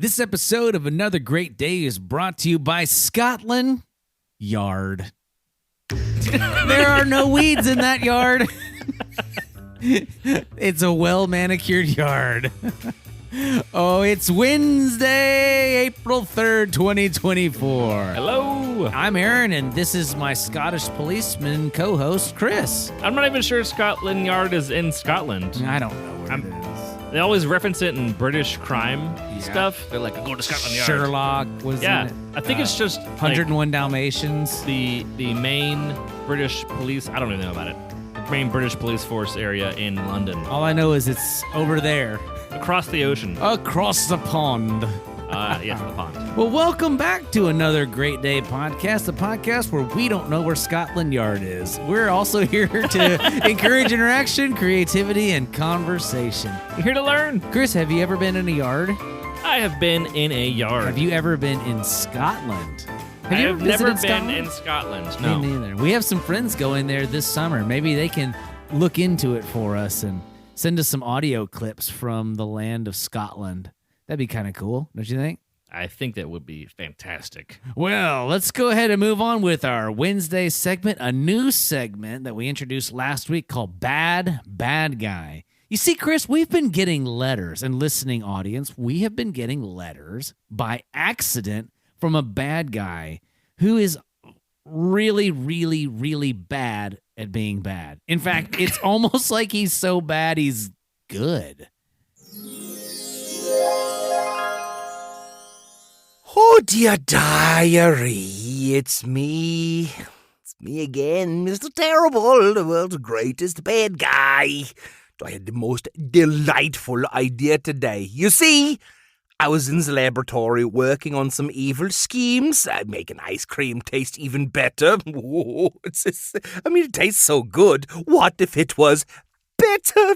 This episode of Another Great Day is brought to you by Scotland Yard. There are no weeds in that yard. It's a well-manicured yard. Oh, it's Wednesday, April 3rd, 2024. Hello. I'm Aaron, and this is my Scottish policeman co-host, Chris. I'm not even sure Scotland Yard is in Scotland. I don't know where it is. They always reference it in British crime stuff. They're like, go to Scotland Yard. Sherlock was in it. I think it's just 101 Dalmatians. The main British police, I don't even know about it. The main British police force area in London. All I know is it's over there. Across the ocean. Across the pond. Yes, the pond. Well, welcome back to Another Great Day podcast, the podcast where we don't know where Scotland Yard is. We're also here to encourage interaction, creativity, and conversation. You're here to learn. Chris, have you ever been in a yard? I have been in a yard. Have you ever been in Scotland? I have never been Scotland? in Scotland. No. Me neither. We have some friends going there this summer. Maybe they can look into it for us and send us some audio clips from the land of Scotland. That'd be kind of cool, don't you think? I think that would be fantastic. Well, let's go ahead and move on with our Wednesday segment, a new segment that we introduced last week called Bad Guy. You see, Chris, we've been getting letters, and listening audience, we have been getting letters by accident from a bad guy who is really, really, really bad at being bad. In fact, it's almost like he's so bad he's good. Oh, dear diary, it's me. It's me again, Mr. Terrible, the world's greatest bad guy. I had the most delightful idea today. You see, I was in the laboratory working on some evil schemes. I'd make an ice cream taste even better. Whoa, it tastes so good. What if it was bitter?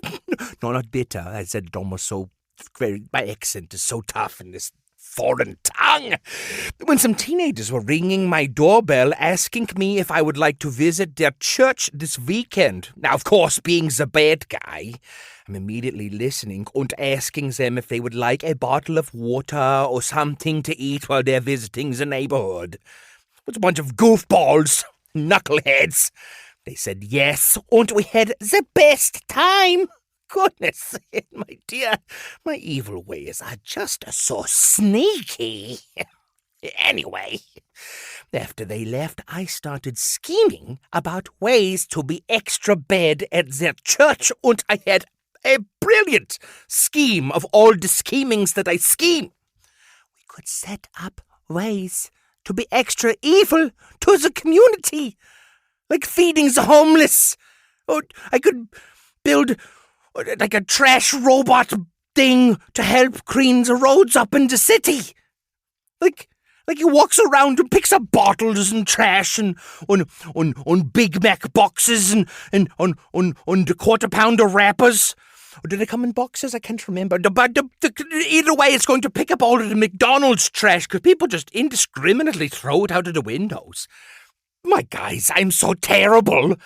No, not bitter. I said it almost so very, my accent is so tough in this foreign tongue. When some teenagers were ringing my doorbell asking me if I would like to visit their church this weekend. Now, of course, being the bad guy, I'm immediately listening and asking them if they would like a bottle of water or something to eat while they're visiting the neighborhood. It was a bunch of goofballs, knuckleheads. They said yes, and we had the best time. Goodness, my dear, my evil ways are just so sneaky. Anyway, after they left, I started scheming about ways to be extra bad at their church, and I had a brilliant scheme of all the schemings that I scheme. We could set up ways to be extra evil to the community, like feeding the homeless. Or I could build like a trash robot thing to help clean the roads up in the city. Like he walks around and picks up bottles and trash and on Big Mac boxes and on the quarter pounder wrappers. Or did they come in boxes? I can't remember. But either way, it's going to pick up all of the McDonald's trash because people just indiscriminately throw it out of the windows. My guys, I'm so terrible.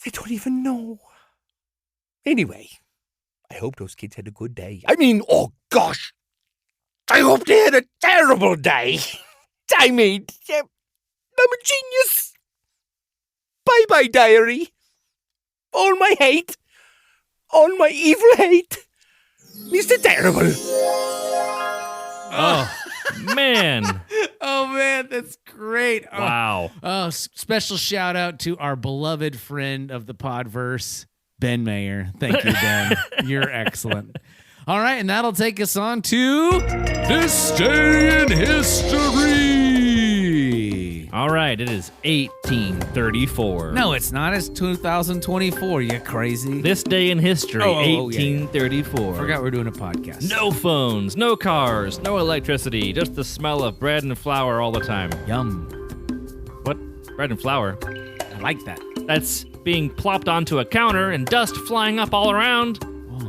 They don't even know. Anyway, I hope those kids had a good day. I mean, oh gosh, I hope they had a terrible day. I mean, I'm a genius. Bye-bye, diary. All my hate, all my evil hate, Mr. Terrible. Oh, man. Oh, man, that's great. Oh, Wow. Oh, special shout out to our beloved friend of the Podverse, Ben Mayer. Thank you, Ben. You're excellent. All right, and that'll take us on to This Day in History. All right, it is 1834. No, it's not. It's 2024, you crazy. This day in history, Oh, yeah, 1834. Forgot we're doing a podcast. No phones, no cars, no electricity, just the smell of bread and flour all the time. Yum. What? Bread and flour? I like that. That's being plopped onto a counter and dust flying up all around. Whoa.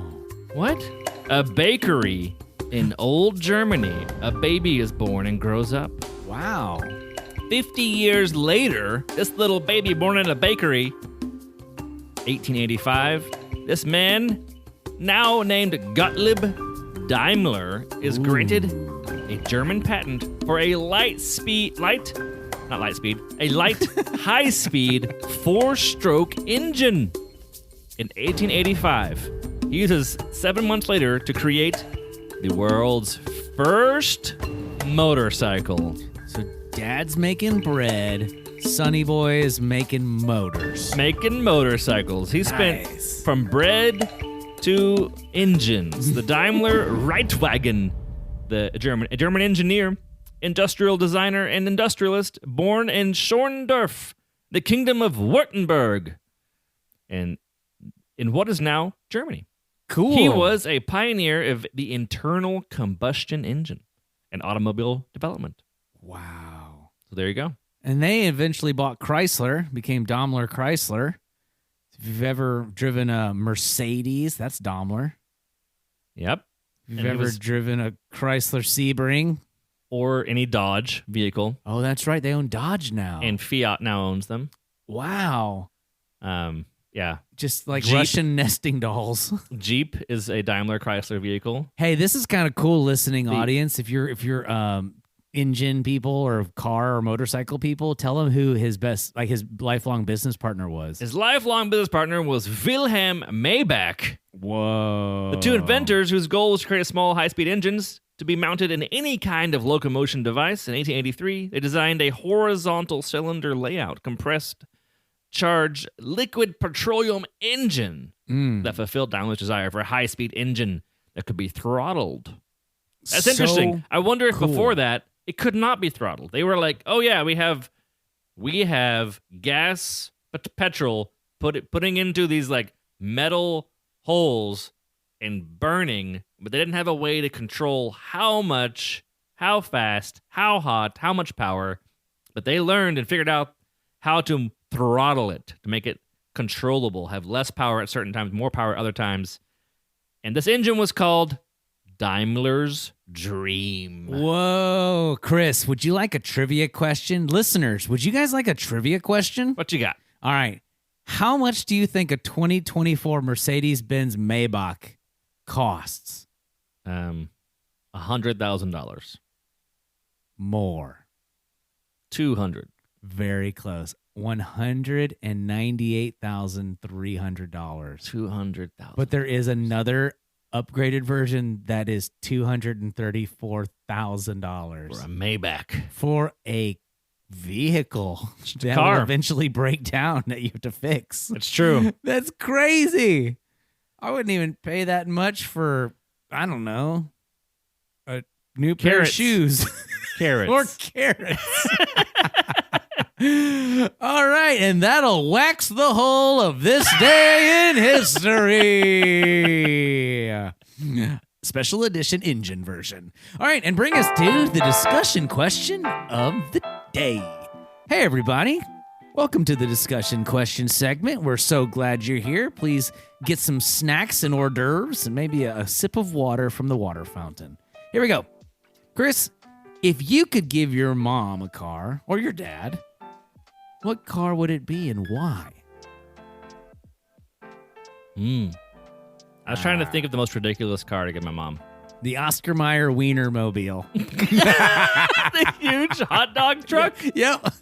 What? A bakery in old Germany. A baby is born and grows up. Wow. 50 years later, this little baby born in a bakery, 1885, this man, now named Gottlieb Daimler is granted a German patent for a light high-speed 4-stroke engine. In 1885, he uses 7 months later to create the world's first motorcycle. So Dad's making bread. Sonny Boy is making motors. Making motorcycles. He spent Nice. from bread to engines. The Daimler Reitwagen, a German engineer, industrial designer, and industrialist, born in Schorndorf, the Kingdom of Württemberg, and in what is now Germany. Cool. He was a pioneer of the internal combustion engine and automobile development. Wow. So there you go. And they eventually bought Chrysler, became Daimler Chrysler. If you've ever driven a Mercedes, that's Daimler. Yep. If you've And it ever was- driven a Chrysler Sebring. Or any Dodge vehicle. Oh, that's right. They own Dodge now. And Fiat now owns them. Wow. Yeah. Just like Jeep. Russian nesting dolls. Jeep is a Daimler Chrysler vehicle. Hey, this is kind of cool, listening The- audience. If you're engine people or car or motorcycle people, tell them who his lifelong business partner was. His lifelong business partner was Wilhelm Maybach. Whoa. The two inventors, whose goal was to create small, high-speed engines to be mounted in any kind of locomotion device. In 1883, they designed a horizontal cylinder layout, compressed charge liquid petroleum engine that fulfilled Daimler's desire for a high-speed engine that could be throttled. That's So interesting. I wonder if cool. before that it could not be throttled. They were like, "Oh yeah, we have gas, petrol, putting into these like metal holes and burning, but they didn't have a way to control how much, how fast, how hot, how much power. But they learned and figured out how to throttle it to make it controllable, have less power at certain times, more power at other times. And this engine was called Daimler's Dream. Whoa. Chris, would you like a trivia question? Listeners, would you guys like a trivia question? What you got? All right. How much do you think a 2024 Mercedes-Benz Maybach costs? $100,000. More. 200. Very close. $198,300. 200,000. But there is another upgraded version that is $234,000 for a Maybach. for a vehicle that car. will eventually break down that you have to fix. It's true. That's crazy. I wouldn't even pay that much for, I don't know, a new pair of Carrots. shoes. Carrots. Or carrots. All right, and that'll wax the whole of this day in history. Special edition engine version. All right, and bring us to the discussion question of the day. Hey, everybody. Welcome to the discussion question segment. We're so glad you're here. Please get some snacks and hors d'oeuvres and maybe a sip of water from the water fountain. Here we go. Chris, if you could give your mom a car, or your dad, what car would it be and why? I was trying to think of the most ridiculous car to give my mom. The Oscar Mayer Wiener Mobile. The huge hot dog truck? Yep.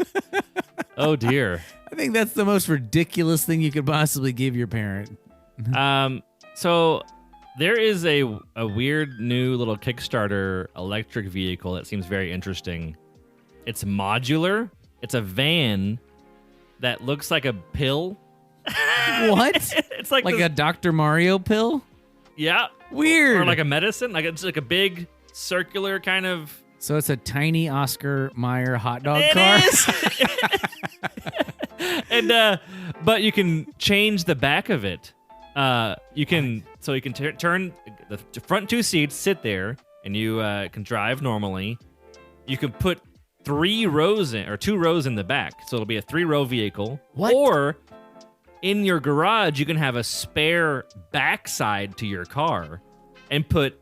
Oh, dear. I think that's the most ridiculous thing you could possibly give your parent. So there is a weird new little Kickstarter electric vehicle that seems very interesting. It's modular. It's a van that looks like a pill. What? It's like Like this- a Dr. Mario pill? yeah, Weird. or like a medicine. Like it's like a big circular kind of. So it's a tiny Oscar Mayer hot dog It car? is. And but you can change the back of it. You can turn the front two seats, sit there, and you can drive normally. You can put 3 rows in or 2 rows in the back, so it'll be a 3-row vehicle. What? Or in your garage, you can have a spare backside to your car and put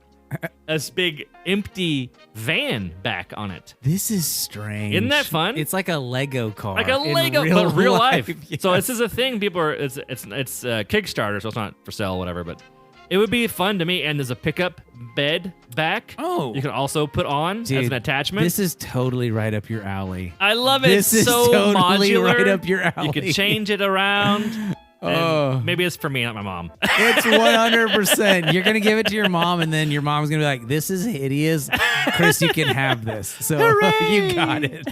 a big empty van back on it. This is strange. Isn't that fun? It's like a Lego car. Like a in Lego, but real life. Yes. So this is a thing. People are. It's Kickstarter, so it's not for sale, whatever. But It would be fun to me, and there's a pickup bed back. Oh. You can also put on as Dude, an attachment. This is totally right up your alley. I love it. This is so totally modular. right up your alley. You can change it around. Oh. Maybe it's for me, not my mom. It's 100%. You're going to give it to your mom, and then your mom's going to be like, this is hideous. Chris, you can have this. So you got it.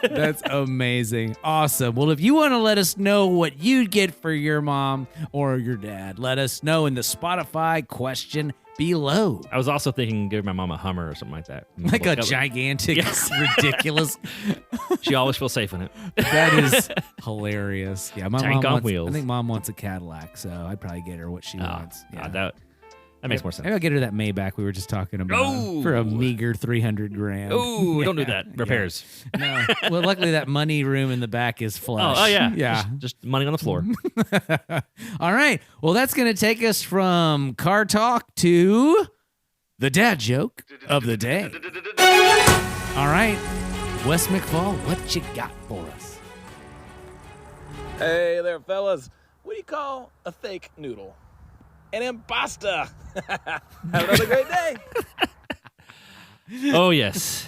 That's amazing. Awesome. Well, if you want to let us know what you'd get for your mom or your dad, let us know in the Spotify question below. I was also thinking give my mom a Hummer or something like that. Like a gigantic, ridiculous. She always feels safe in it. That is hilarious. Yeah, my Tank mom on wants, wheels. I think mom wants a Cadillac, so I'd probably get her what she wants. Yeah. That makes more sense. Maybe I'll get her that Maybach we were just talking about Oh. for a meager $300,000. Oh, don't do that. Repairs. No. Well, luckily that money room in the back is flush. Oh, yeah. Yeah. Just money on the floor. All right. Well, that's going to take us from car talk to the dad joke of the day. All right. Wes McFall, what you got for us? Hey there, fellas. What do you call a fake noodle? An impasta. Have another great day. Oh, yes.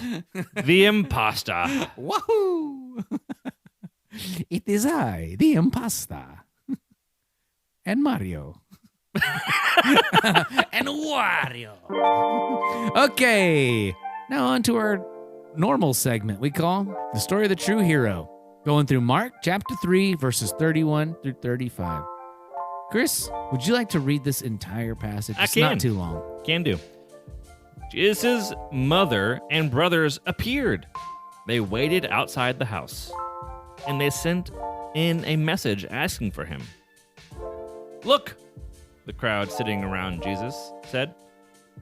The imposter. Wahoo! It is I, the impasta. And Mario. And Wario. Okay. Now on to our normal segment we call The Story of the True Hero. Going through Mark chapter 3, verses 31 through 35. Chris, would you like to read this entire passage? It's not too long. Can do. Jesus' mother and brothers appeared. They waited outside the house, and they sent in a message asking for him. Look, the crowd sitting around Jesus said,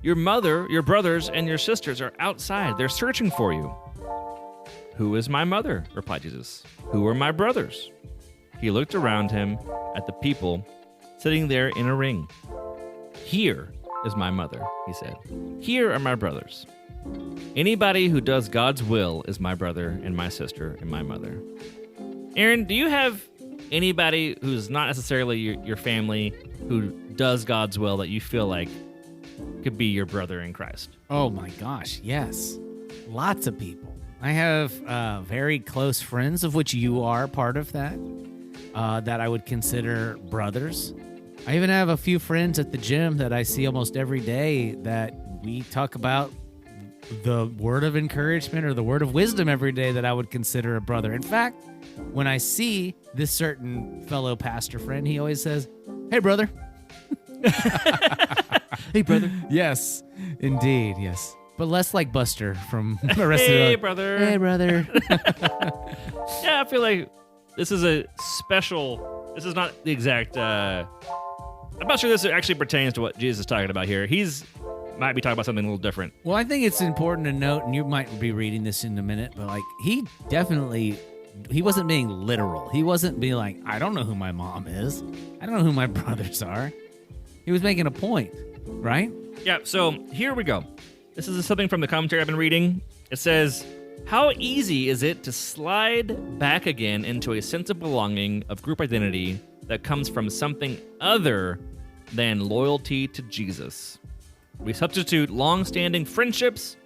your mother, your brothers, and your sisters are outside. They're searching for you. Who is my mother? Replied Jesus. Who are my brothers? He looked around him at the people sitting there in a ring. Here is my mother, he said. Here are my brothers. Anybody who does God's will is my brother and my sister and my mother. Aaron, do you have anybody who's not necessarily your family who does God's will that you feel like could be your brother in Christ? Oh my gosh, yes. Lots of people. I have very close friends, of which you are part of that I would consider brothers. I even have a few friends at the gym that I see almost every day that we talk about the word of encouragement or the word of wisdom every day that I would consider a brother. In fact, when I see this certain fellow pastor friend, he always says, hey, brother. Hey, brother. Yes, indeed, yes. But less like Buster from Arrested Hey, Development. brother. Hey, brother. Yeah, I feel like this is a special. This is not the exact. I'm not sure this actually pertains to what Jesus is talking about here. He's might be talking about something a little different. Well, I think it's important to note, and you might be reading this in a minute, but like he wasn't being literal. He wasn't being like, I don't know who my mom is. I don't know who my brothers are. He was making a point, right? Yeah, so here we go. This is something from the commentary I've been reading. It says, how easy is it to slide back again into a sense of belonging, of group identity that comes from something other than loyalty to Jesus? We substitute long-standing friendships,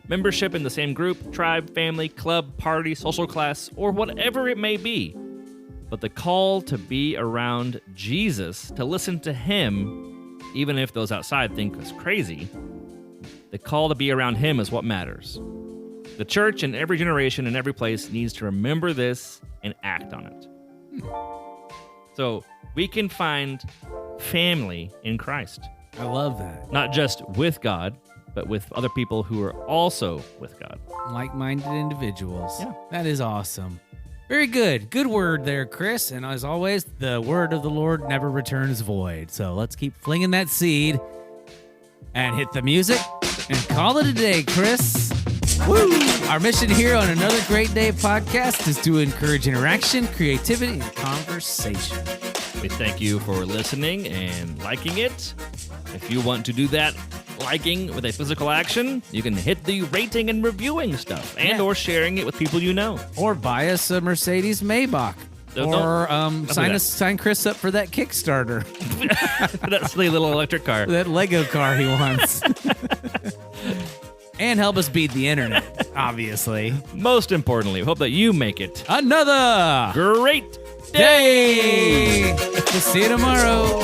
membership in the same group, tribe, family, club, party, social class, or whatever it may be. But the call to be around Jesus, to listen to him, even if those outside think it's crazy, the call to be around him is what matters. The church in every generation and every place needs to remember this and act on it. So we can find family in Christ. I love that. Not just with God, but with other people who are also with God. Like-minded individuals. Yeah. That is awesome. Very good. Good word there, Chris. And as always, the word of the Lord never returns void. So let's keep flinging that seed and hit the music and call it a day, Chris. Woo! Our mission here on Another Great Day podcast is to encourage interaction, creativity, and conversation. We thank you for listening and liking it. If you want to do that liking with a physical action, you can hit the rating and reviewing stuff and or sharing it with people you know. Or buy us a Mercedes Maybach. Or sign Chris up for that Kickstarter. That silly little electric car. That Lego car he wants. And help us beat the internet, obviously. Most importantly, we hope that you make it Another great day. We'll see you tomorrow.